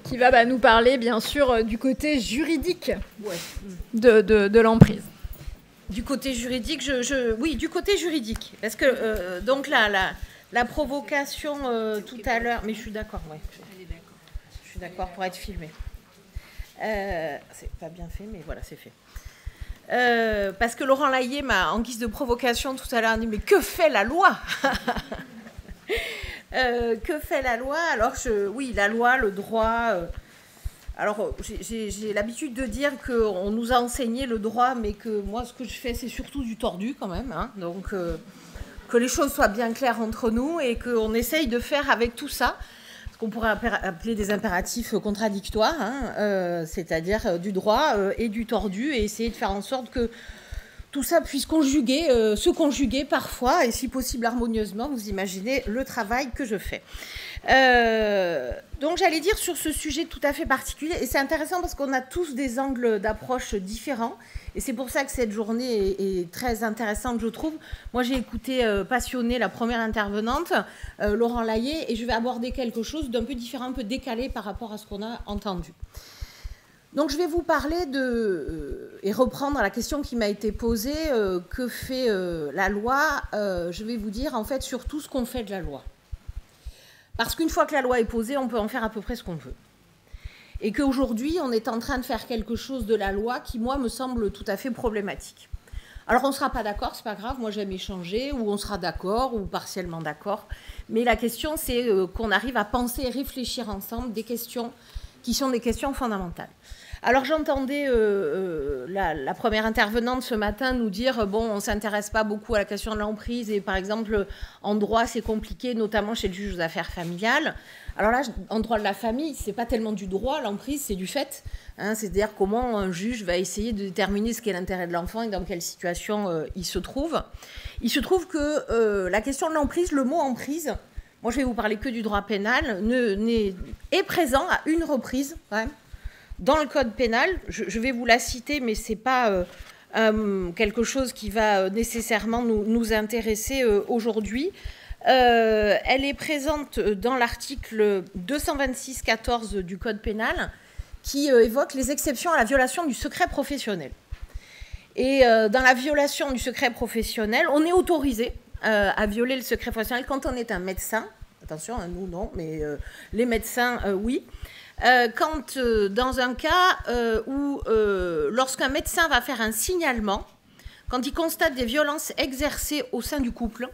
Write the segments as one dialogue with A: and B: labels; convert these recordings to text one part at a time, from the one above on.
A: qui va nous parler, bien sûr, du côté juridique de l'emprise.
B: Du côté juridique, oui, du côté juridique. Parce que, donc, la provocation tout à l'heure... Mais je suis d'accord, ouais. Je suis d'accord pour être filmé. C'est pas bien fait, mais voilà, c'est fait. Parce que Laurent Layet m'a, en guise de provocation tout à l'heure, dit « Mais que fait la loi ?» Que fait la loi? Alors, oui, la loi, le droit... alors, j'ai l'habitude de dire qu'on nous a enseigné le droit, mais que moi, ce que je fais, c'est surtout du tordu, quand même. Hein, donc, que les choses soient bien claires entre nous et qu'on essaye de faire avec tout ça ce qu'on pourrait appeler des impératifs contradictoires, hein, c'est-à-dire du droit et du tordu, et essayer de faire en sorte que tout ça puisse se conjuguer parfois, et si possible harmonieusement. Vous imaginez le travail que je fais. Donc j'allais dire sur ce sujet tout à fait particulier, et c'est intéressant parce qu'on a tous des angles d'approche différents, et c'est pour ça que cette journée est très intéressante, je trouve. Moi, j'ai écouté passionnée la première intervenante, Laurent Layet, et je vais aborder quelque chose d'un peu différent, un peu décalé par rapport à ce qu'on a entendu. Donc je vais vous parler et reprendre la question qui m'a été posée, que fait la loi. Je vais vous dire en fait surtout ce qu'on fait de la loi. Parce qu'une fois que la loi est posée, on peut en faire à peu près ce qu'on veut. Et qu'aujourd'hui, on est en train de faire quelque chose de la loi qui, moi, me semble tout à fait problématique. Alors, on ne sera pas d'accord, c'est pas grave, moi j'aime échanger, ou on sera d'accord, ou partiellement d'accord. Mais la question, c'est qu'on arrive à penser et réfléchir ensemble des questions qui sont des questions fondamentales. Alors j'entendais la première intervenante ce matin nous dire bon, on ne s'intéresse pas beaucoup à la question de l'emprise et par exemple en droit c'est compliqué, notamment chez le juge aux affaires familiales. Alors là, en droit de la famille, c'est pas tellement du droit, l'emprise c'est du fait, hein, c'est-à-dire comment un juge va essayer de déterminer ce qu'est l'intérêt de l'enfant et dans quelle situation il se trouve. Il se trouve que la question de l'emprise, le mot emprise, moi je vais vous parler que du droit pénal, est présent à une reprise quand même. Dans le code pénal, je vais vous la citer, mais ce n'est pas quelque chose qui va nécessairement nous intéresser aujourd'hui. Elle est présente dans l'article 226-14 du code pénal qui évoque les exceptions à la violation du secret professionnel. Et dans la violation du secret professionnel, on est autorisé à violer le secret professionnel quand on est un médecin. Attention, nous non, mais les médecins, oui. Quand dans un cas où lorsqu'un médecin va faire un signalement, quand il constate des violences exercées au sein du couple,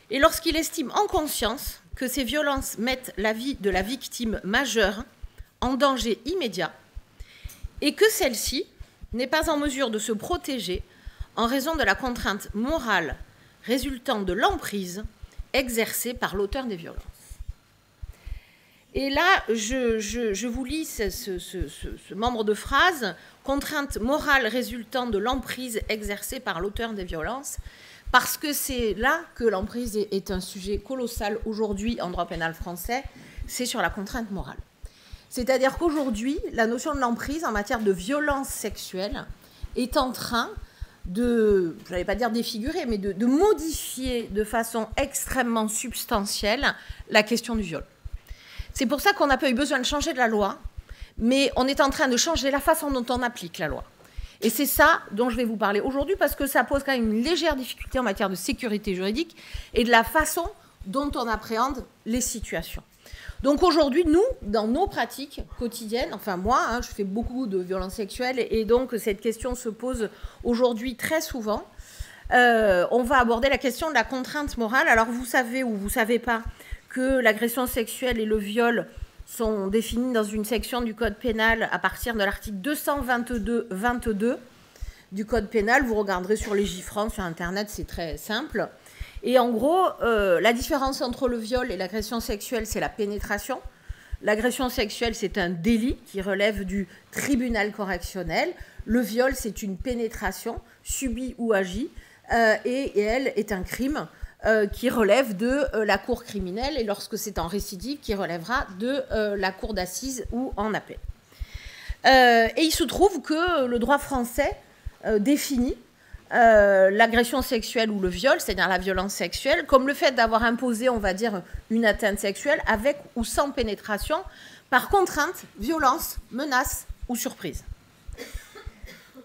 B: et lorsqu'il estime en conscience que ces violences mettent la vie de la victime majeure en danger immédiat, et que celle-ci n'est pas en mesure de se protéger en raison de la contrainte morale résultant de l'emprise exercée par l'auteur des violences. Et là, je vous lis ce membre de phrase, « Contrainte morale résultant de l'emprise exercée par l'auteur des violences », parce que c'est là que l'emprise est un sujet colossal aujourd'hui en droit pénal français, c'est sur la contrainte morale. C'est-à-dire qu'aujourd'hui, la notion de l'emprise en matière de violence sexuelle est en train de, je n'allais pas dire défigurer, mais de modifier de façon extrêmement substantielle la question du viol. C'est pour ça qu'on n'a pas eu besoin de changer de la loi, mais on est en train de changer la façon dont on applique la loi. Et c'est ça dont je vais vous parler aujourd'hui, parce que ça pose quand même une légère difficulté en matière de sécurité juridique et de la façon dont on appréhende les situations. Donc aujourd'hui, nous, dans nos pratiques quotidiennes, enfin moi, je fais beaucoup de violences sexuelles, et donc cette question se pose aujourd'hui très souvent. On va aborder la question de la contrainte morale. Alors vous savez ou vous ne savez pas que l'agression sexuelle et le viol sont définis dans une section du code pénal à partir de l'article 222-22 du code pénal. Vous regarderez sur Légifrance, sur Internet, c'est très simple. Et en gros, la différence entre le viol et l'agression sexuelle, c'est la pénétration. L'agression sexuelle, c'est un délit qui relève du tribunal correctionnel. Le viol, c'est une pénétration subie ou agie, et elle est un crime qui relève de la cour criminelle, et lorsque c'est en récidive, qui relèvera de la cour d'assises ou en appel. Et il se trouve que le droit français définit l'agression sexuelle ou le viol, c'est-à-dire la violence sexuelle, comme le fait d'avoir imposé, on va dire, une atteinte sexuelle avec ou sans pénétration par contrainte, violence, menace ou surprise.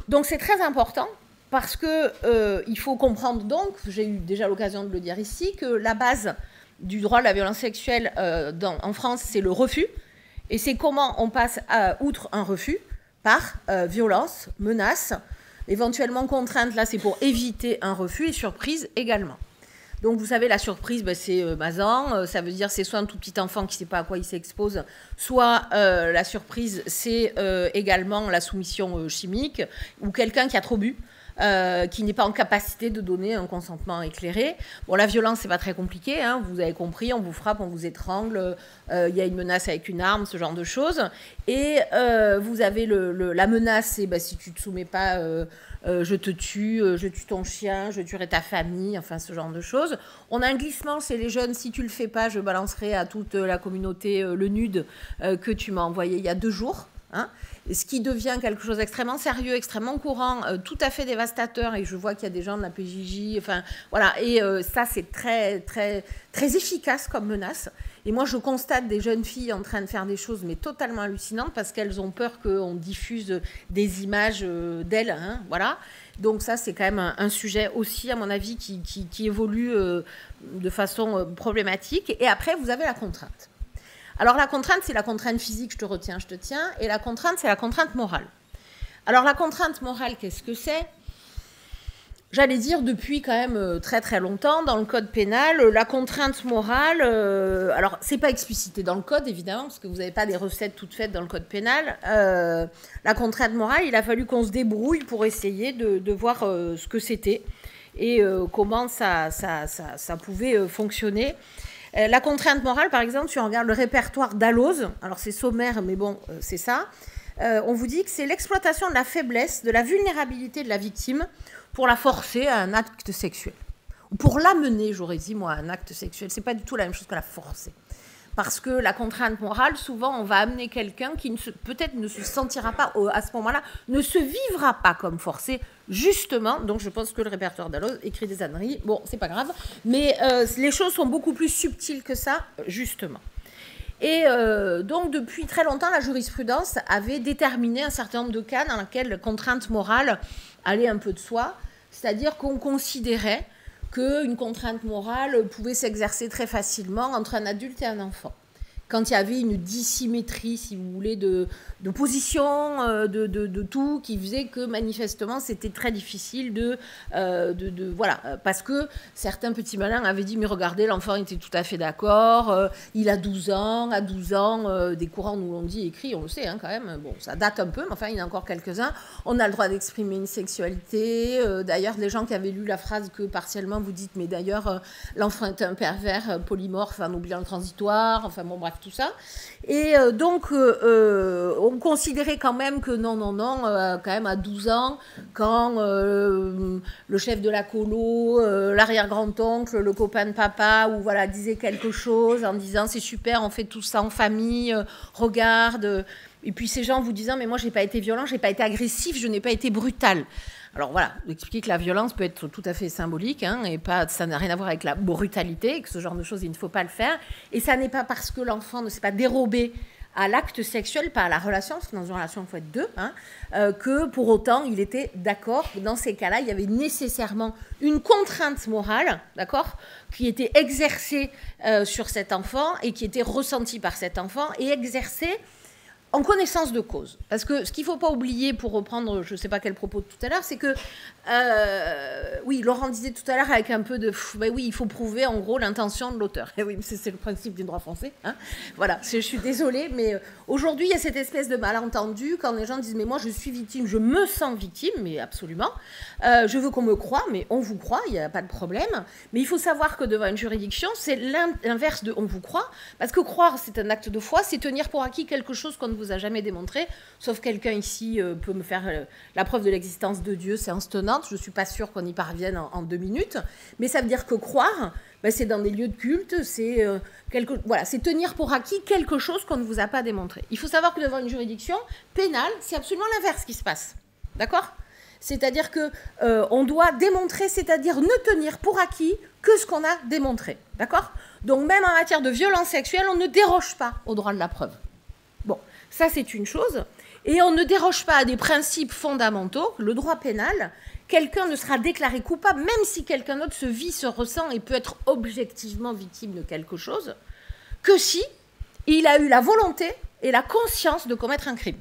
B: Donc c'est très important parce que il faut comprendre donc, j'ai eu déjà l'occasion de le dire ici, que la base du droit de la violence sexuelle en France, c'est le refus. Et c'est comment on passe outre un refus par violence, menace, éventuellement contrainte, là c'est pour éviter un refus, et surprise également. Donc vous savez, la surprise, c'est Mazan, ça veut dire c'est soit un tout petit enfant qui ne sait pas à quoi il s'expose, soit la surprise, c'est également la soumission chimique, ou quelqu'un qui a trop bu, qui n'est pas en capacité de donner un consentement éclairé. Bon, la violence, c'est pas très compliqué, hein, vous avez compris, on vous frappe, on vous étrangle, il y a une menace avec une arme, ce genre de choses. Et vous avez la menace, c'est si tu ne te soumets pas, je te tue, je tue ton chien, je tuerai ta famille, enfin ce genre de choses. On a un glissement, c'est les jeunes, si tu ne le fais pas, je balancerai à toute la communauté le nude que tu m'as envoyé il y a 2 jours. Hein, ce qui devient quelque chose d'extrêmement sérieux, extrêmement courant, tout à fait dévastateur, et je vois qu'il y a des gens de la PJJ, enfin voilà, et ça c'est très, très, très efficace comme menace. Et moi je constate des jeunes filles en train de faire des choses mais totalement hallucinantes parce qu'elles ont peur qu'on diffuse des images d'elles, hein, voilà. Donc ça c'est quand même un sujet aussi à mon avis qui évolue de façon problématique. Et après vous avez la contrainte. Alors la contrainte, c'est la contrainte physique, je te retiens, je te tiens, et la contrainte, c'est la contrainte morale. Alors la contrainte morale, qu'est-ce que c'est ? J'allais dire depuis quand même très très longtemps, dans le code pénal, la contrainte morale, alors c'est pas explicité dans le code évidemment, parce que vous n'avez pas des recettes toutes faites dans le code pénal, la contrainte morale, il a fallu qu'on se débrouille pour essayer de voir ce que c'était et comment ça pouvait fonctionner. La contrainte morale, par exemple, si on regarde le répertoire Dalloz, alors c'est sommaire, mais bon, c'est ça, on vous dit que c'est l'exploitation de la faiblesse, de la vulnérabilité de la victime pour la forcer à un acte sexuel. Ou pour l'amener, j'aurais dit, moi, à un acte sexuel. C'est pas du tout la même chose que la forcer. Parce que la contrainte morale, souvent, on va amener quelqu'un qui peut-être ne se sentira pas, à ce moment-là, ne se vivra pas comme forcé, justement. Donc, je pense que le répertoire Dalloz écrit des âneries. Bon, c'est pas grave. Mais les choses sont beaucoup plus subtiles que ça, justement. Et donc, depuis très longtemps, la jurisprudence avait déterminé un certain nombre de cas dans lesquels la contrainte morale allait un peu de soi. C'est-à-dire qu'on considérait qu'une contrainte morale pouvait s'exercer très facilement entre un adulte et un enfant. Quand il y avait une dissymétrie, si vous voulez, de position, de tout, qui faisait que manifestement c'était très difficile voilà, parce que certains petits malins avaient dit mais regardez, l'enfant était tout à fait d'accord, il a 12 ans, à 12 ans, des courants nous l'ont dit, écrit, on le sait hein, quand même, bon ça date un peu, mais enfin il y en a encore quelques-uns, on a le droit d'exprimer une sexualité, d'ailleurs les gens qui avaient lu la phrase que partiellement vous dites mais d'ailleurs l'enfant est un pervers polymorphe en oubliant le transitoire, enfin bon bref, tout ça. Et donc, on considérait quand même que non, quand même à 12 ans, quand le chef de la colo, l'arrière-grand-oncle, le copain de papa, ou voilà, disait quelque chose en disant c'est super, on fait tout ça en famille, regarde. Et puis ces gens vous disant mais moi j'ai pas été violent, j'ai pas été agressif, je n'ai pas été brutal. Alors voilà, expliquer que la violence peut être tout à fait symbolique, hein, et pas, ça n'a rien à voir avec la brutalité, et que ce genre de choses, il ne faut pas le faire. Et ça n'est pas parce que l'enfant ne s'est pas dérobé à l'acte sexuel, pas à la relation, parce que dans une relation, il faut être deux, hein, que pour autant, il était d'accord. Dans ces cas-là, il y avait nécessairement une contrainte morale, d'accord, qui était exercée sur cet enfant et qui était ressentie par cet enfant et exercée en connaissance de cause. Parce que ce qu'il ne faut pas oublier, pour reprendre je ne sais pas quel propos de tout à l'heure, c'est que, oui, Laurent disait tout à l'heure avec un peu de, ben oui, il faut prouver en gros l'intention de l'auteur. Et oui, c'est le principe du droit français. Hein, voilà, je suis désolée, mais aujourd'hui, il y a cette espèce de malentendu quand les gens disent, mais moi je suis victime, je me sens victime, mais absolument. Je veux qu'on me croie, mais on vous croit, il n'y a pas de problème. Mais il faut savoir que devant une juridiction, c'est l'inverse de on vous croit, parce que croire, c'est un acte de foi, c'est tenir pour acquis quelque chose qu'on ne vous a jamais démontré, sauf quelqu'un ici peut me faire la preuve de l'existence de Dieu, séance tenante, je ne suis pas sûre qu'on y parvienne en 2 minutes, mais ça veut dire que croire, ben, c'est dans des lieux de culte, c'est voilà, c'est tenir pour acquis quelque chose qu'on ne vous a pas démontré. Il faut savoir que devant une juridiction pénale, c'est absolument l'inverse qui se passe, d'accord ? C'est-à-dire qu'on doit démontrer, c'est-à-dire ne tenir pour acquis que ce qu'on a démontré, d'accord ? Donc même en matière de violence sexuelle, on ne déroge pas au droit de la preuve. Ça, c'est une chose. Et on ne déroge pas à des principes fondamentaux. Le droit pénal, quelqu'un ne sera déclaré coupable, même si quelqu'un d'autre se vit, se ressent et peut être objectivement victime de quelque chose, que si il a eu la volonté et la conscience de commettre un crime.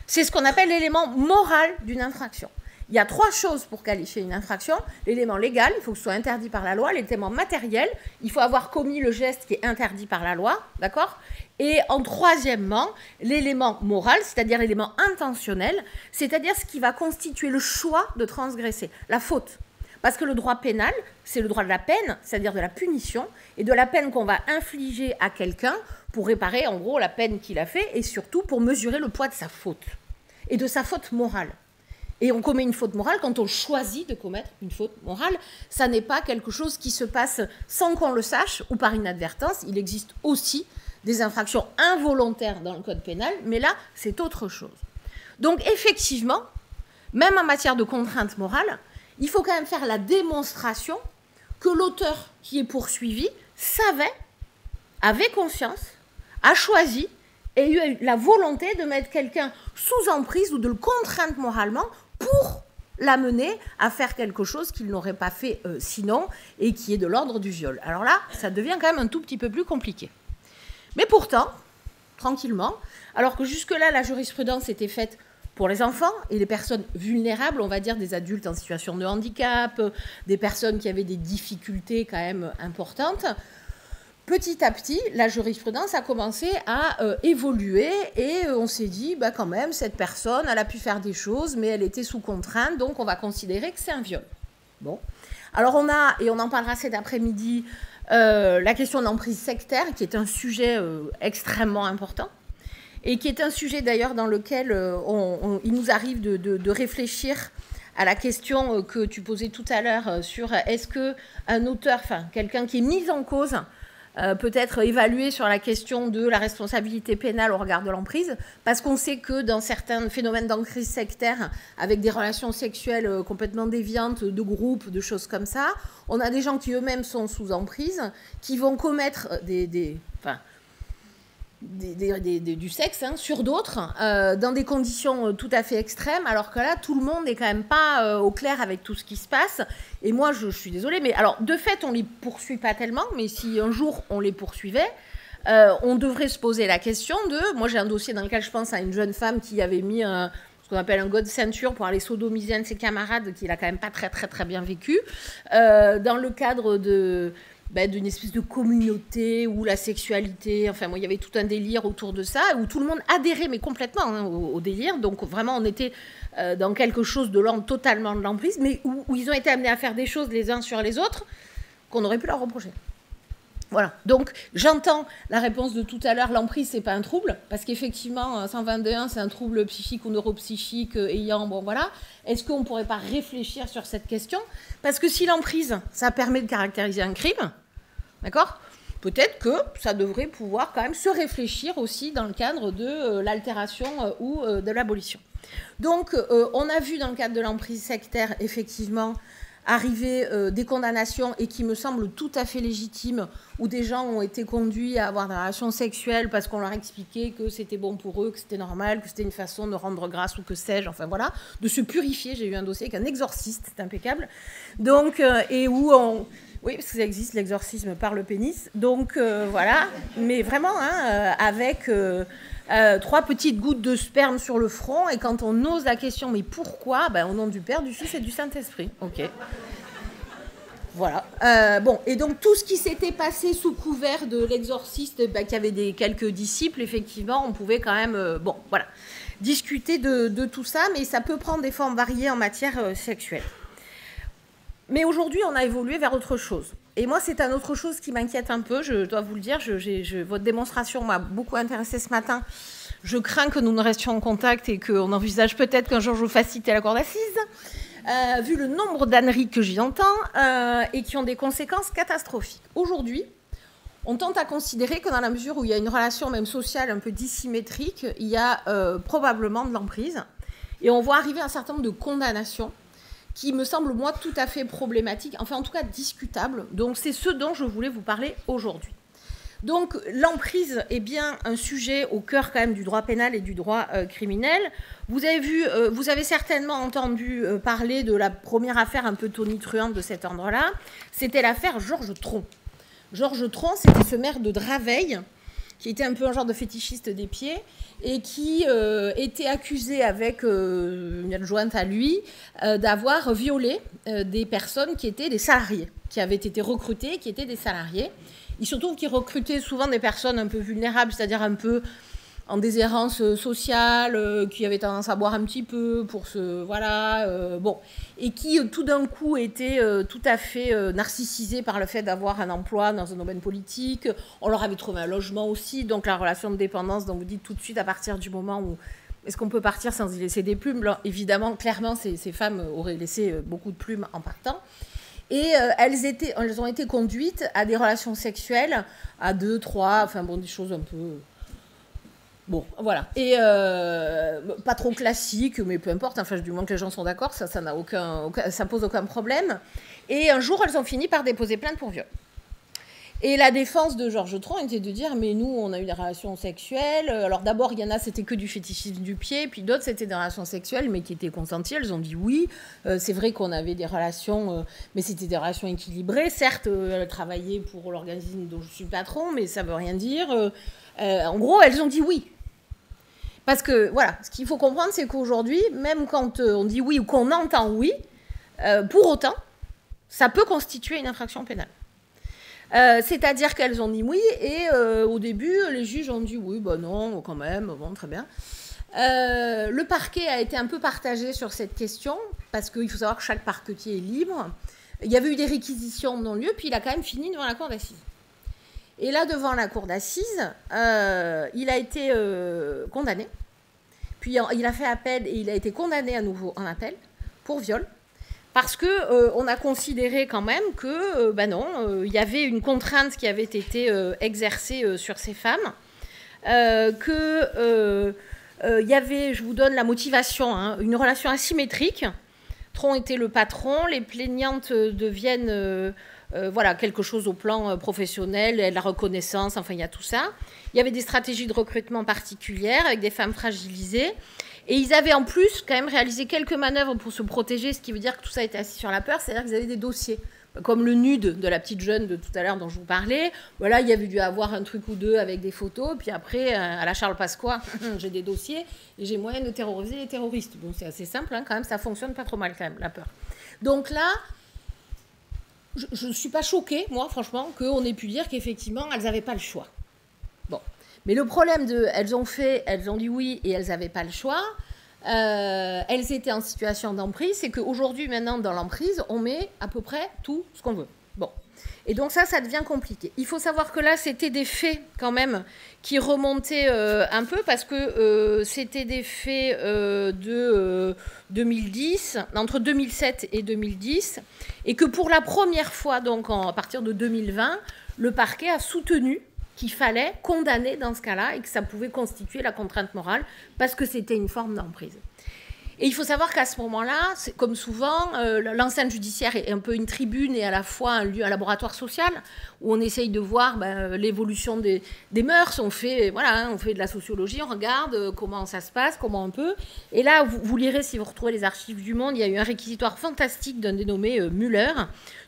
B: C'est ce qu'on appelle l'élément moral d'une infraction. Il y a 3 choses pour qualifier une infraction. L'élément légal, il faut que ce soit interdit par la loi. L'élément matériel, il faut avoir commis le geste qui est interdit par la loi, d'accord ? Et en troisièmement, l'élément moral, c'est-à-dire l'élément intentionnel, c'est-à-dire ce qui va constituer le choix de transgresser, la faute. Parce que le droit pénal, c'est le droit de la peine, c'est-à-dire de la punition, et de la peine qu'on va infliger à quelqu'un pour réparer, en gros, la peine qu'il a fait, et surtout pour mesurer le poids de sa faute, et de sa faute morale. Et on commet une faute morale quand on choisit de commettre une faute morale. Ça n'est pas quelque chose qui se passe sans qu'on le sache, ou par inadvertance. Il existe aussi des infractions involontaires dans le code pénal, mais là, c'est autre chose. Donc, effectivement, même en matière de contrainte morale, il faut quand même faire la démonstration que l'auteur qui est poursuivi savait, avait conscience, a choisi et eu la volonté de mettre quelqu'un sous emprise ou de le contraindre moralement pour l'amener à faire quelque chose qu'il n'aurait pas fait sinon et qui est de l'ordre du viol. Alors là, ça devient quand même un tout petit peu plus compliqué. Mais pourtant, tranquillement, alors que jusque-là, la jurisprudence était faite pour les enfants et les personnes vulnérables, on va dire des adultes en situation de handicap, des personnes qui avaient des difficultés quand même importantes, petit à petit, la jurisprudence a commencé à évoluer et on s'est dit, bah, quand même, cette personne, elle a pu faire des choses, mais elle était sous contrainte, donc on va considérer que c'est un viol. Bon. Alors on a, et on en parlera cet après-midi, la question de l'emprise sectaire, qui est un sujet extrêmement important, et qui est un sujet d'ailleurs dans lequel il nous arrive de réfléchir à la question que tu posais tout à l'heure sur est-ce qu'un auteur, enfin quelqu'un qui est mis en cause, peut être évalué sur la question de la responsabilité pénale au regard de l'emprise, parce qu'on sait que dans certains phénomènes d'emprise sectaire, avec des relations sexuelles complètement déviantes, de groupes, de choses comme ça, on a des gens qui eux-mêmes sont sous emprise, qui vont commettre du sexe sur d'autres, dans des conditions tout à fait extrêmes, alors que là, tout le monde n'est quand même pas au clair avec tout ce qui se passe. Et moi, je suis désolée, mais alors, de fait, on ne les poursuit pas tellement, mais si un jour on les poursuivait, on devrait se poser la question de... Moi, j'ai un dossier dans lequel je pense à une jeune femme qui avait mis ce qu'on appelle un god ceinture pour aller sodomiser un de ses camarades, qu'il a quand même pas très, très, très bien vécu, dans le cadre d'une espèce de communauté où la sexualité, enfin, moi, il y avait tout un délire autour de ça, où tout le monde adhérait, mais complètement au délire. Donc, vraiment, on était dans quelque chose de l'ordre totalement de l'emprise, mais où ils ont été amenés à faire des choses les uns sur les autres qu'on aurait pu leur reprocher. Voilà. Donc, j'entends la réponse de tout à l'heure, l'emprise, c'est pas un trouble, parce qu'effectivement, 121, c'est un trouble psychique ou neuropsychique ayant, bon, voilà. Est-ce qu'on ne pourrait pas réfléchir sur cette question ? Parce que si l'emprise, ça permet de caractériser un crime, d'accord ? Peut-être que ça devrait pouvoir quand même se réfléchir aussi dans le cadre de l'altération ou de l'abolition. Donc, on a vu dans le cadre de l'emprise sectaire, effectivement, arriver des condamnations et qui me semblent tout à fait légitimes, où des gens ont été conduits à avoir des relations sexuelles parce qu'on leur expliquait que c'était bon pour eux, que c'était normal, que c'était une façon de rendre grâce ou que sais-je, enfin voilà, de se purifier. J'ai eu un dossier avec un exorciste, c'est impeccable. Donc, et où on... Oui, parce que ça existe, l'exorcisme par le pénis. Donc, voilà, mais vraiment, avec... 3 petites gouttes de sperme sur le front, et quand on ose la question, mais pourquoi ? Au nom du Père, du Fils et du Saint-Esprit. Ok. Voilà. Bon, et donc tout ce qui s'était passé sous couvert de l'exorciste, qui avait quelques disciples, effectivement, on pouvait quand même, discuter de tout ça, mais ça peut prendre des formes variées en matière sexuelle. Mais aujourd'hui, on a évolué vers autre chose. Et moi, c'est une autre chose qui m'inquiète un peu, je dois vous le dire. Votre démonstration m'a beaucoup intéressée ce matin. Je crains que nous ne restions en contact et qu'on envisage peut-être qu'un jour je vous fasse citer à la cour d'assises, vu le nombre d'âneries que j'y entends et qui ont des conséquences catastrophiques. Aujourd'hui, on tente à considérer que dans la mesure où il y a une relation même sociale un peu dissymétrique, il y a probablement de l'emprise. Et on voit arriver un certain nombre de condamnations qui me semble, moi, tout à fait problématique, enfin, en tout cas, discutable. Donc, c'est ce dont je voulais vous parler aujourd'hui. Donc l'emprise est bien un sujet au cœur quand même du droit pénal et du droit criminel. Vous avez certainement entendu parler de la première affaire un peu tonitruante de cet ordre-là. C'était l'affaire Georges Tron. Georges Tron, c'était ce maire de Draveil, qui était un peu un genre de fétichiste des pieds, et qui était accusé avec une adjointe à lui d'avoir violé des personnes qui étaient des salariés, qui avaient été recrutées, qui étaient des salariés. Il se trouve qu'il recrutait souvent des personnes un peu vulnérables, c'est-à-dire un peu en déshérence sociale, qui avaient tendance à boire un petit peu pour se... Voilà, bon. Et qui, tout d'un coup, étaient tout à fait narcissisés par le fait d'avoir un emploi dans un domaine politique. On leur avait trouvé un logement aussi, donc la relation de dépendance dont vous dites tout de suite à partir du moment où... Est-ce qu'on peut partir sans y laisser des plumes? Là, évidemment, clairement, ces femmes auraient laissé beaucoup de plumes en partant. Et elles ont été conduites à des relations sexuelles à 2, 3, enfin bon, des choses un peu... Bon, voilà. Et pas trop classique, mais peu importe. Enfin, du moment que les gens sont d'accord, ça pose aucun problème. Et un jour, elles ont fini par déposer plainte pour viol. Et la défense de Georges Tron était de dire, mais nous, on a eu des relations sexuelles. Alors d'abord, il y en a, c'était que du fétichisme du pied. Puis d'autres, c'était des relations sexuelles, mais qui étaient consenties. Elles ont dit oui. C'est vrai qu'on avait des relations, mais c'était des relations équilibrées. Certes, elles travaillaient pour l'organisme dont je suis patron, mais ça ne veut rien dire. En gros, elles ont dit oui. Parce que, voilà, ce qu'il faut comprendre, c'est qu'aujourd'hui, même quand on dit oui ou qu'on entend oui, pour autant, ça peut constituer une infraction pénale. C'est-à-dire qu'elles ont dit oui, et au début, les juges ont dit oui, bah non, quand même, bon, très bien. Le parquet a été un peu partagé sur cette question, parce qu'il faut savoir que chaque parquetier est libre. Il y avait eu des réquisitions non-lieu, puis il a quand même fini devant la cour d'assises. Et là, devant la cour d'assises, il a été condamné. Puis il a fait appel et il a été condamné à nouveau en appel pour viol. Parce qu'on a considéré quand même que, il y avait une contrainte qui avait été exercée sur ces femmes. Il y avait, je vous donne la motivation, hein, une relation asymétrique. Tron était le patron, les plaignantes deviennent... voilà, quelque chose au plan professionnel, la reconnaissance, enfin, il y a tout ça. Il y avait des stratégies de recrutement particulières avec des femmes fragilisées. Et ils avaient en plus quand même réalisé quelques manœuvres pour se protéger, ce qui veut dire que tout ça était assis sur la peur, c'est-à-dire qu'ils avaient des dossiers. Comme le nude de la petite jeune de tout à l'heure dont je vous parlais. Voilà, il y avait dû avoir un truc ou deux avec des photos. Puis après, à la Charles Pasqua, j'ai des dossiers et j'ai moyen de terroriser les terroristes. Bon, c'est assez simple, hein, quand même, ça fonctionne pas trop mal quand même, la peur. Donc là... Je ne suis pas choquée, moi, franchement, qu'on ait pu dire qu'effectivement, elles n'avaient pas le choix. Bon. Mais le problème elles ont dit oui et elles n'avaient pas le choix. Elles étaient en situation d'emprise. C'est qu'aujourd'hui, maintenant, dans l'emprise, on met à peu près tout ce qu'on veut. Bon. Et donc ça devient compliqué. Il faut savoir que là, c'était des faits, quand même, qui remontaient un peu, parce que c'était des faits de 2010, entre 2007 et 2010, et que pour la première fois, donc à partir de 2020, le parquet a soutenu qu'il fallait condamner dans ce cas-là, et que ça pouvait constituer la contrainte morale, parce que c'était une forme d'emprise. Et il faut savoir qu'à ce moment-là, comme souvent, l'enceinte judiciaire est un peu une tribune et à la fois un lieu, un laboratoire social où on essaye de voir l'évolution des mœurs. On fait de la sociologie, on regarde comment ça se passe, comment on peut. Et là, vous lirez, si vous retrouvez les archives du Monde, il y a eu un réquisitoire fantastique d'un dénommé Müller,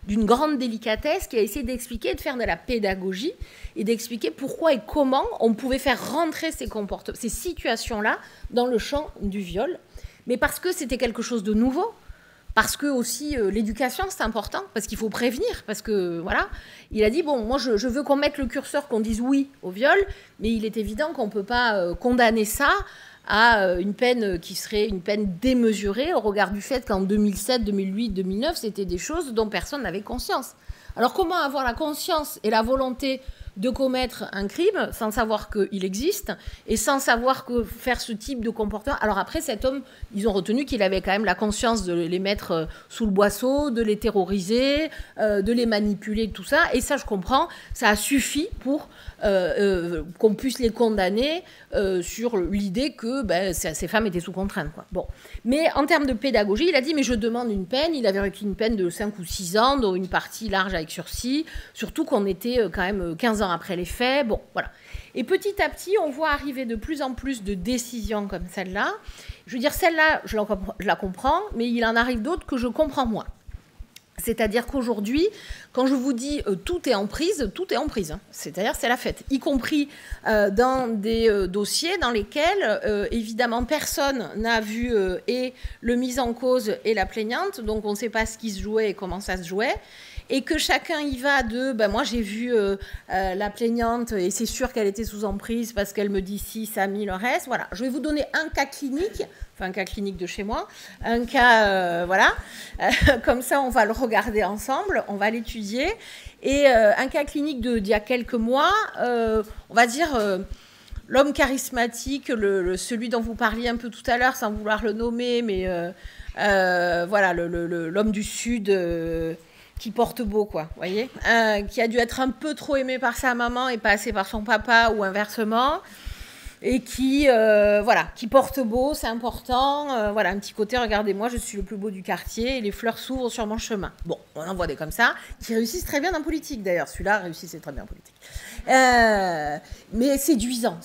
B: d'une grande délicatesse, qui a essayé d'expliquer, de faire de la pédagogie et d'expliquer pourquoi et comment on pouvait faire rentrer ces situations-là dans le champ du viol. Mais parce que c'était quelque chose de nouveau, parce que aussi l'éducation c'est important, parce qu'il faut prévenir, parce que voilà, il a dit bon, moi je veux qu'on mette le curseur, qu'on dise oui au viol, mais il est évident qu'on ne peut pas condamner ça à une peine qui serait une peine démesurée au regard du fait qu'en 2007, 2008, 2009, c'était des choses dont personne n'avait conscience. Alors comment avoir la conscience et la volonté de commettre un crime sans savoir qu'il existe et sans savoir que faire ce type de comportement. Alors après, cet homme, ils ont retenu qu'il avait quand même la conscience de les mettre sous le boisseau, de les terroriser, de les manipuler, tout ça. Et ça, je comprends, ça a suffi pour qu'on puisse les condamner sur l'idée que ces femmes étaient sous contrainte, quoi. Bon. Mais en termes de pédagogie, il a dit, mais je demande une peine. Il avait requis une peine de 5 ou 6 ans, dont une partie large avec sursis, surtout qu'on était quand même 15 ans ans après les faits. Bon, voilà. Et petit à petit, on voit arriver de plus en plus de décisions comme celle-là. Je veux dire, celle-là, je la comprends, mais il en arrive d'autres que je comprends moins. C'est-à-dire qu'aujourd'hui, quand je vous dis tout est en prise, hein. C'est-à-dire c'est la fête, y compris dans des dossiers dans lesquels, évidemment, personne n'a vu et le mis en cause et la plaignante, donc on ne sait pas ce qui se jouait et comment ça se jouait, et que chacun y va de moi j'ai vu la plaignante et c'est sûr qu'elle était sous emprise parce qu'elle me dit si, ça a mis le reste. Voilà, je vais vous donner un cas clinique, enfin un cas clinique de chez moi, un cas, voilà, comme ça on va le regarder ensemble, on va l'étudier, et un cas clinique d'il y a quelques mois, on va dire l'homme charismatique, celui dont vous parliez un peu tout à l'heure sans vouloir le nommer, mais voilà, l'homme du Sud... qui porte beau, quoi, vous voyez, qui a dû être un peu trop aimé par sa maman et pas assez par son papa, ou inversement, et qui, voilà, qui porte beau, c'est important, voilà, un petit côté, regardez-moi, je suis le plus beau du quartier, et les fleurs s'ouvrent sur mon chemin. Bon, on en voit des comme ça, qui réussissent très bien en politique, d'ailleurs, celui-là réussissait très bien en politique. Mais séduisant,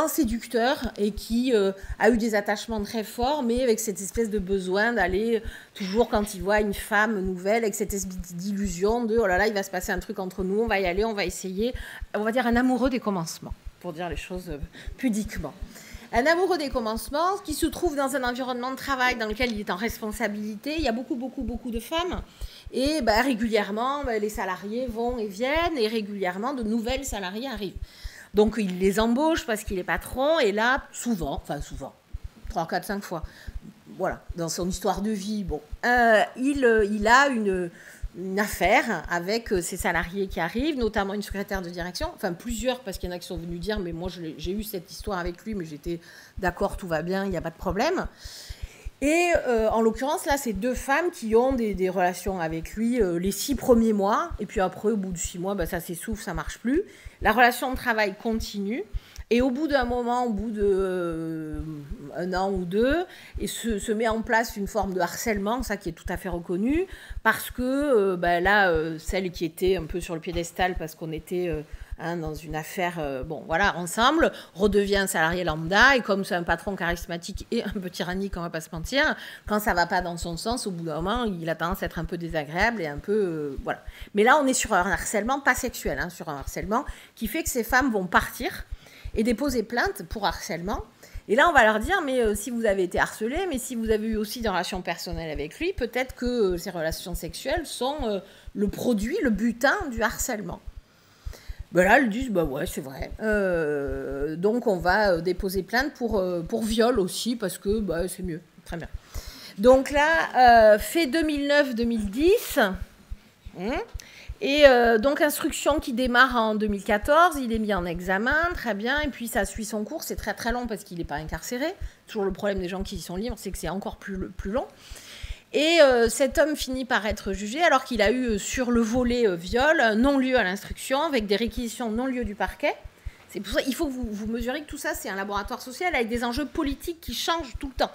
B: séducteur, et qui a eu des attachements très forts, mais avec cette espèce de besoin d'aller toujours quand il voit une femme nouvelle, avec cette espèce d'illusion de oh là là, il va se passer un truc entre nous, on va y aller, on va essayer, on va dire un amoureux des commencements, pour dire les choses pudiquement. Un amoureux des commencements qui se trouve dans un environnement de travail dans lequel il est en responsabilité. Il y a beaucoup de femmes. Et régulièrement, les salariés vont et viennent, et régulièrement, de nouvelles salariés arrivent. Donc, il les embauche parce qu'il est patron, et là, souvent, 3, 4, 5 fois, voilà, dans son histoire de vie, bon, il a une affaire avec ses salariés qui arrivent, notamment une secrétaire de direction, enfin plusieurs, parce qu'il y en a qui sont venus dire, mais moi j'ai eu cette histoire avec lui, mais j'étais d'accord, tout va bien, il n'y a pas de problème. Et en l'occurrence, là, c'est 2 femmes qui ont des relations avec lui les 6 premiers mois, et puis après, au bout de 6 mois, ça s'essouffle, ça ne marche plus. La relation de travail continue, et au bout d'un moment, au bout d'un an ou 2, et se met en place une forme de harcèlement, ça qui est tout à fait reconnu, parce que là, celle qui était un peu sur le piédestal, parce qu'on était... dans une affaire, ensemble, redevient un salarié lambda, et comme c'est un patron charismatique et un peu tyrannique, on va pas se mentir, quand ça va pas dans son sens, au bout d'un moment, il a tendance à être un peu désagréable et un peu... voilà. Mais là, on est sur un harcèlement, pas sexuel, sur un harcèlement qui fait que ces femmes vont partir et déposer plainte pour harcèlement. Et là, on va leur dire, mais si vous avez été harcelé, mais si vous avez eu aussi des relations personnelles avec lui, peut-être que ces relations sexuelles sont le produit, le butin du harcèlement. Là, elles disent, ouais, c'est vrai. Donc, on va déposer plainte pour viol aussi, parce que c'est mieux. Très bien. Donc là, fait 2009-2010. Et donc, instruction qui démarre en 2014. Il est mis en examen, très bien. Et puis, ça suit son cours. C'est très, très long parce qu'il n'est pas incarcéré. Toujours le problème des gens qui sont libres, c'est que c'est encore plus long. Et cet homme finit par être jugé alors qu'il a eu sur le volet viol non-lieu à l'instruction avec des réquisitions non-lieu du parquet. C'est pour ça qu'il faut que vous mesurez que tout ça, c'est un laboratoire social avec des enjeux politiques qui changent tout le temps.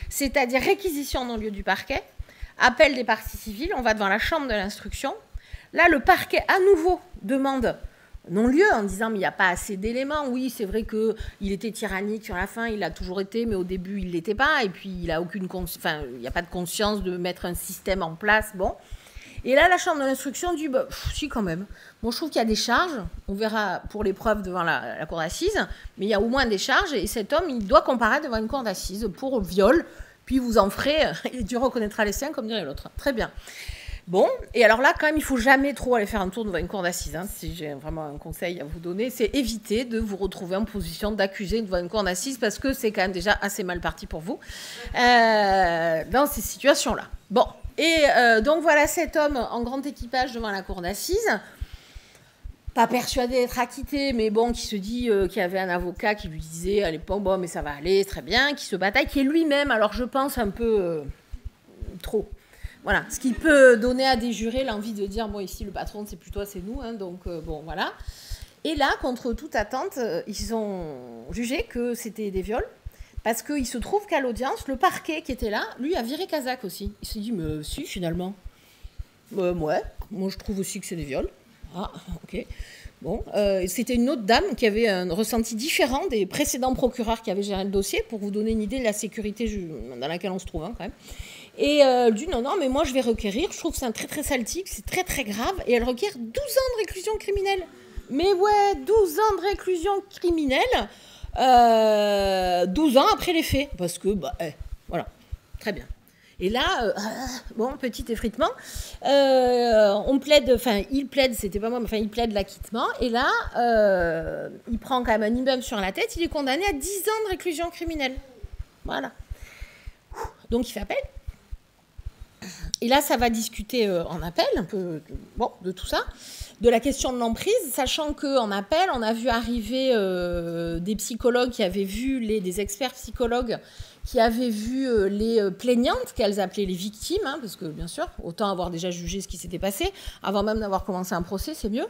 B: C'est-à-dire réquisition non-lieu du parquet, appel des parties civiles, on va devant la chambre de l'instruction. Là, le parquet, à nouveau, demande non-lieu en disant mais il n'y a pas assez d'éléments. Oui, c'est vrai qu'il était tyrannique sur la fin, il l'a toujours été, mais au début, il ne l'était pas. Et puis, il n'y a pas de conscience de mettre un système en place. Bon. Et là, la chambre de l'instruction dit si, quand même. Bon, je trouve qu'il y a des charges. On verra pour les preuves devant la cour d'assises. Mais il y a au moins des charges. Et cet homme, il doit comparaître devant une cour d'assises pour viol. Puis vous en ferez, et Dieu reconnaîtra les siens, comme dirait l'autre. Très bien. Bon, et alors là, quand même, il ne faut jamais trop aller faire un tour devant une cour d'assises. Si j'ai vraiment un conseil à vous donner, c'est éviter de vous retrouver en position d'accusé devant une cour d'assises parce que c'est quand même déjà assez mal parti pour vous dans ces situations-là. Bon, et donc voilà cet homme en grand équipage devant la cour d'assises, pas persuadé d'être acquitté, mais bon, qui se dit qu'il y avait un avocat qui lui disait à l'époque, bon, mais ça va aller, très bien, qui se bataille, qui est lui-même, alors je pense un peu trop... Voilà, ce qui peut donner à des jurés l'envie de dire, bon, ici, le patron, c'est plus toi, c'est nous, donc, bon, voilà. Et là, contre toute attente, ils ont jugé que c'était des viols, parce qu'il se trouve qu'à l'audience, le parquet qui était là, lui, a viré Kazakh aussi. Il s'est dit, mais si, finalement. Ouais, moi, je trouve aussi que c'est des viols. Ah, ok. Bon, c'était une autre dame qui avait un ressenti différent des précédents procureurs qui avaient géré le dossier, pour vous donner une idée de la sécurité dans laquelle on se trouve, hein, quand même. Et elle dit non, mais moi je vais requérir, je trouve que c'est un très très saltique, c'est très très grave, et elle requiert 12 ans de réclusion criminelle. Mais ouais, 12 ans de réclusion criminelle, 12 ans après les faits, parce que, voilà, très bien. Et là, bon, petit effritement, on plaide, enfin, il plaide, c'était pas moi, mais enfin, il plaide l'acquittement, et là, il prend quand même un immeuble sur la tête, il est condamné à 10 ans de réclusion criminelle. Voilà. Donc, il fait appel. Et là, ça va discuter en appel, un peu de tout ça, de la question de l'emprise, sachant qu'en appel, on a vu arriver des psychologues qui avaient vu, des experts psychologues qui avaient vu les plaignantes, qu'elles appelaient les victimes, hein, parce que bien sûr, autant avoir déjà jugé ce qui s'était passé, avant même d'avoir commencé un procès, c'est mieux,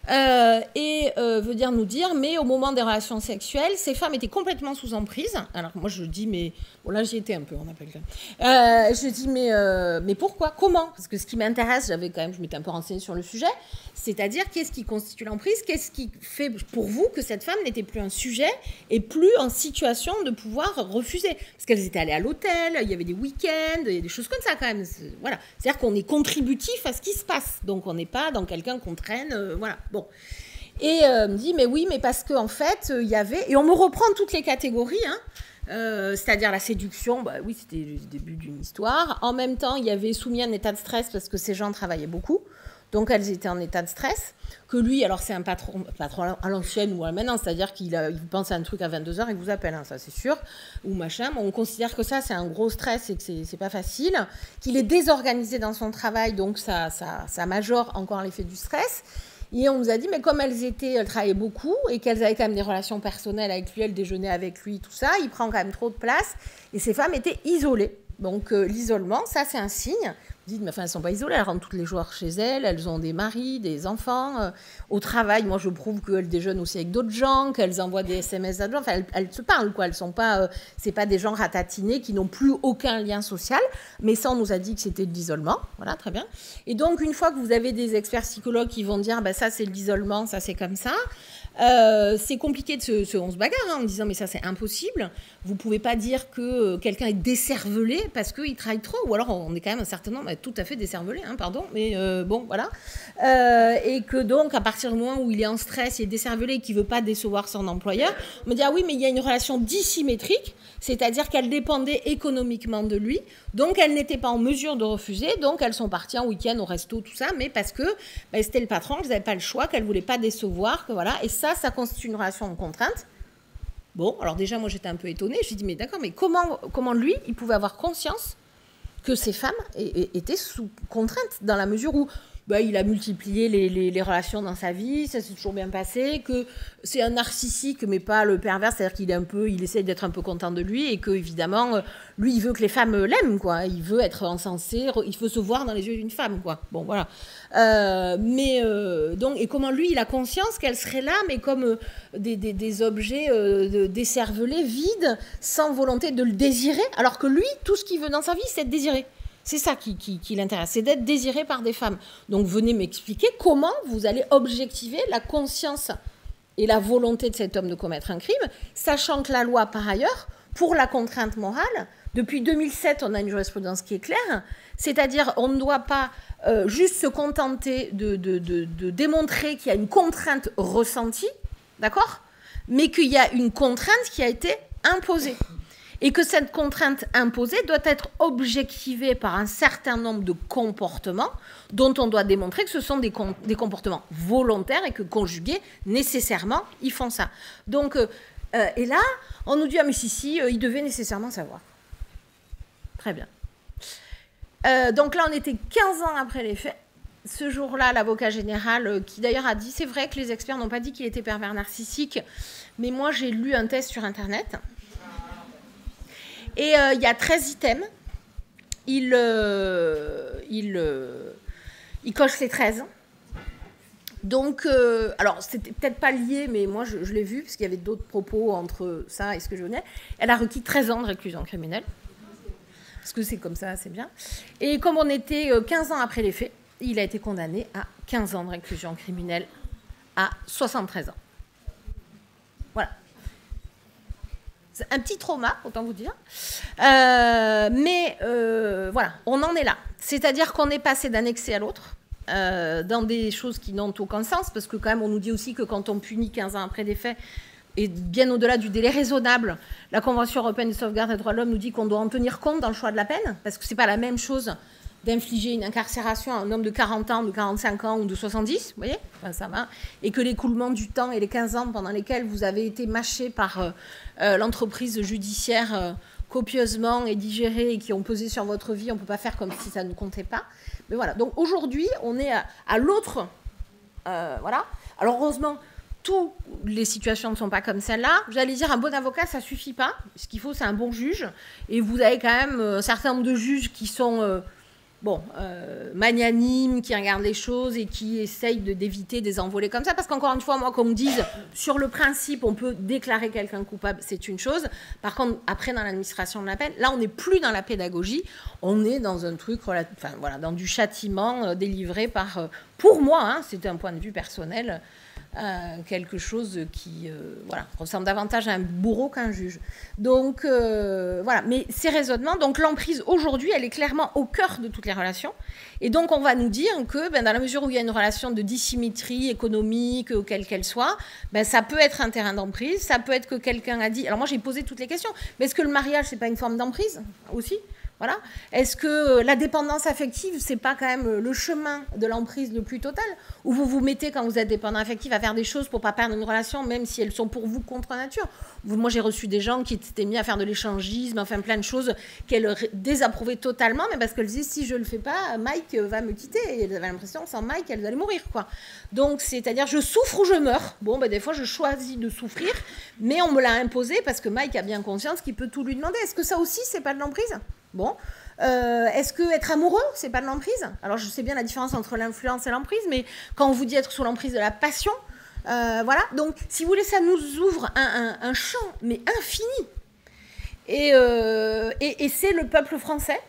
B: veut dire nous dire, mais au moment des relations sexuelles, ces femmes étaient complètement sous emprise. Alors moi je dis, mais bon là j'y étais un peu, on appelle ça. Je dis, mais pourquoi, comment? Parce que ce qui m'intéresse, je m'étais un peu renseignée sur le sujet, c'est-à-dire qu'est-ce qui constitue l'emprise, qu'est-ce qui fait pour vous que cette femme n'était plus un sujet et plus en situation de pouvoir refuser? Parce qu'elles étaient allées à l'hôtel, il y avait des week-ends, il y a des choses comme ça quand même. Voilà. C'est-à-dire qu'on est contributif à ce qui se passe. Donc on n'est pas dans quelqu'un qu'on traîne, voilà. Bon. Et me dit, mais oui, mais parce qu'en fait, il y avait... Et on me reprend toutes les catégories, hein. C'est-à-dire la séduction, oui, c'était le début d'une histoire. En même temps, il y avait soumis à un état de stress parce que ces gens travaillaient beaucoup. Donc, elles étaient en état de stress. Que lui, alors c'est un patron à l'ancienne ou à maintenant, c'est-à-dire qu'il vous pense à un truc à 22h et vous appelle, hein, ça c'est sûr, ou machin. On considère que ça, c'est un gros stress et que c'est pas facile. Qu'il est désorganisé dans son travail, donc ça majore encore l'effet du stress. Et on nous a dit, mais comme elles travaillaient beaucoup et qu'elles avaient quand même des relations personnelles avec lui, elles déjeunaient avec lui, tout ça, il prend quand même trop de place. Et ces femmes étaient isolées. Donc l'isolement, ça c'est un signe. Vous dites, mais enfin, elles ne sont pas isolées, elles rentrent tous les jours chez elles, elles ont des maris, des enfants. Au travail, moi je prouve qu'elles déjeunent aussi avec d'autres gens, qu'elles envoient des SMS à d'autres. Enfin, elles se parlent, quoi. Elles sont pas, c'est pas des gens ratatinés qui n'ont plus aucun lien social. Mais ça, on nous a dit que c'était de l'isolement. Voilà, très bien. Et donc, une fois que vous avez des experts psychologues qui vont dire, ça c'est de l'isolement, ça c'est comme ça. C'est compliqué on se bagarre en disant mais ça c'est impossible, vous pouvez pas dire que quelqu'un est décervelé parce qu'il travaille trop, ou alors on est quand même un certain nombre tout à fait décervelé, hein, pardon, mais bon voilà, et que donc à partir du moment où il est en stress, il est décervelé et qu'il veut pas décevoir son employeur, on me dit ah oui mais il y a une relation dissymétrique, c'est-à-dire qu'elle dépendait économiquement de lui, donc elle n'était pas en mesure de refuser, donc elles sont parties en week-end au resto, tout ça, mais parce que c'était le patron, qu'elles n'avaient pas le choix, qu'elles voulaient pas décevoir, que voilà, et ça constitue une relation de contrainte. Bon, alors déjà, moi, j'étais un peu étonnée. Je me suis dit, mais d'accord, mais comment lui, il pouvait avoir conscience que ces femmes étaient sous contrainte, dans la mesure où il a multiplié les relations dans sa vie, ça s'est toujours bien passé, que c'est un narcissique, mais pas le pervers, c'est-à-dire qu'il essaie d'être un peu content de lui, et que, évidemment, lui, il veut que les femmes l'aiment, quoi. Il veut être encensé, il veut se voir dans les yeux d'une femme, quoi. Bon, voilà. Donc, et comment lui, il a conscience qu'elle serait là, mais comme des objets décervelés, vides, sans volonté de le désirer, alors que lui, tout ce qu'il veut dans sa vie, c'est de désirer. C'est ça qui l'intéresse, c'est d'être désiré par des femmes. Donc venez m'expliquer comment vous allez objectiver la conscience et la volonté de cet homme de commettre un crime, sachant que la loi, par ailleurs, pour la contrainte morale, depuis 2007, on a une jurisprudence qui est claire, c'est-à-dire on ne doit pas juste se contenter de démontrer qu'il y a une contrainte ressentie, d'accord ? Mais qu'il y a une contrainte qui a été imposée. Et que cette contrainte imposée doit être objectivée par un certain nombre de comportements dont on doit démontrer que ce sont des comportements volontaires et que conjugués, nécessairement, ils font ça. Donc, et là, on nous dit, ah mais si, il devait nécessairement savoir. Très bien. Donc là, on était 15 ans après les faits. Ce jour-là, l'avocat général, qui d'ailleurs a dit, c'est vrai que les experts n'ont pas dit qu'il était pervers narcissique, mais moi, j'ai lu un test sur Internet. Et il y a 13 items. Il coche les 13. Donc, alors, c'était peut-être pas lié, mais moi, je l'ai vu, parce qu'il y avait d'autres propos entre ça et ce que je venais. Elle a requis 13 ans de réclusion criminelle. Parce que c'est comme ça, c'est bien. Et comme on était 15 ans après les faits, il a été condamné à 15 ans de réclusion criminelle à 73 ans. Voilà. C'est un petit trauma, autant vous dire. Mais voilà, on en est là. C'est-à-dire qu'on est passé d'un excès à l'autre, dans des choses qui n'ont aucun sens, parce que quand même, on nous dit aussi que quand on punit 15 ans après des faits, et bien au-delà du délai raisonnable, la Convention européenne de sauvegarde des droits de l'homme nous dit qu'on doit en tenir compte dans le choix de la peine, parce que ce n'est pas la même chose d'infliger une incarcération à un homme de 40 ans, de 45 ans ou de 70, vous voyez, enfin, ça va, et que l'écoulement du temps et les 15 ans pendant lesquels vous avez été mâché par l'entreprise judiciaire copieusement et digéré et qui ont pesé sur votre vie, on ne peut pas faire comme si ça ne comptait pas. Mais voilà, donc aujourd'hui, on est à l'autre, voilà. Alors heureusement, toutes les situations ne sont pas comme celle-là. J'allais dire, un bon avocat, ça ne suffit pas. Ce qu'il faut, c'est un bon juge. Et vous avez quand même un certain nombre de juges qui sont magnanimes, qui regardent les choses et qui essayent d'éviter des envolées comme ça. Parce qu'encore une fois, moi, qu'on me dise, sur le principe, on peut déclarer quelqu'un coupable, c'est une chose. Par contre, après, dans l'administration de la peine, là, on n'est plus dans la pédagogie. On est dans un truc, enfin, voilà, dans du châtiment délivré par, pour moi, hein, c'est un point de vue personnel, quelque chose qui voilà, ressemble davantage à un bourreau qu'à un juge. Donc, voilà. Mais ces raisonnements, donc l'emprise aujourd'hui, elle est clairement au cœur de toutes les relations. Et donc, on va nous dire que dans la mesure où il y a une relation de dissymétrie économique, quelle qu'elle soit, ça peut être un terrain d'emprise, ça peut être que quelqu'un a dit... Alors moi, j'ai posé toutes les questions. Mais est-ce que le mariage, c'est pas une forme d'emprise aussi ? Voilà. Est-ce que la dépendance affective, c'est pas quand même le chemin de l'emprise le plus total, où vous vous mettez, quand vous êtes dépendant affectif, à faire des choses pour pas perdre une relation, même si elles sont pour vous contre nature. Moi, j'ai reçu des gens qui étaient mis à faire de l'échangisme, enfin plein de choses qu'elles désapprouvaient totalement, mais parce qu'elles disaient, si je le fais pas, Mike va me quitter. Et elles avaient l'impression que sans Mike, elles allaient mourir, quoi. Donc, c'est-à-dire, je souffre ou je meurs. Bon, des fois, je choisis de souffrir, mais on me l'a imposé parce que Mike a bien conscience qu'il peut tout lui demander. Est-ce que ça aussi, c'est pas de l'emprise ? Bon, est-ce que être amoureux, c'est pas de l'emprise ? Alors, je sais bien la différence entre l'influence et l'emprise, mais quand on vous dit être sous l'emprise de la passion, voilà. Donc, si vous voulez, ça nous ouvre un champ, mais infini. Et c'est le peuple français.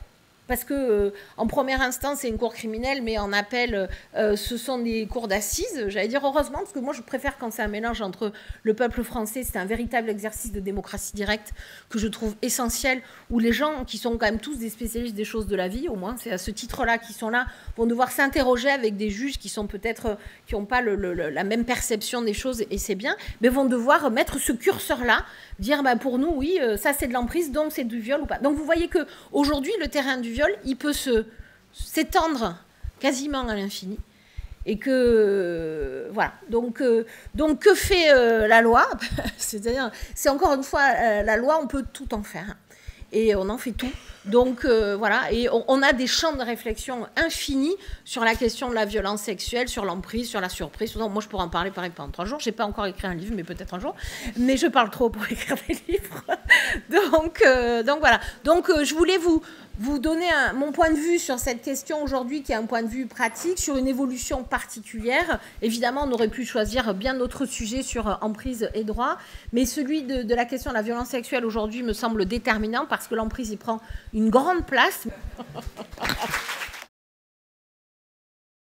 B: Parce que en première instance, c'est une cour criminelle, mais en appel, ce sont des cours d'assises. J'allais dire heureusement, parce que moi, je préfère quand c'est un mélange entre le peuple français, c'est un véritable exercice de démocratie directe que je trouve essentiel, où les gens qui sont quand même tous des spécialistes des choses de la vie, au moins, c'est à ce titre-là qu'ils sont là, vont devoir s'interroger avec des juges qui sont peut-être, qui n'ont pas la même perception des choses, et c'est bien, mais vont devoir mettre ce curseur-là, dire, pour nous, oui, ça c'est de l'emprise, donc c'est du viol ou pas. Donc vous voyez qu'aujourd'hui, le terrain du viol, il peut s'étendre quasiment à l'infini. Et que, voilà. Donc que fait la loi ? C'est-à-dire, c'est encore une fois, la loi, on peut tout en faire. Et on en fait tout. Donc, voilà. Et on a des champs de réflexion infinis sur la question de la violence sexuelle, sur l'emprise, sur la surprise. Moi, je pourrais en parler, pareil, pendant 3 jours. Je n'ai pas encore écrit un livre, mais peut-être un jour. Mais je parle trop pour écrire des livres. Donc voilà. Donc, je voulais vous donner mon point de vue sur cette question aujourd'hui, qui est un point de vue pratique, sur une évolution particulière. Évidemment, on aurait pu choisir bien d'autres sujets sur emprise et droit, mais celui de la question de la violence sexuelle aujourd'hui me semble déterminant, parce que l'emprise y prend une grande place.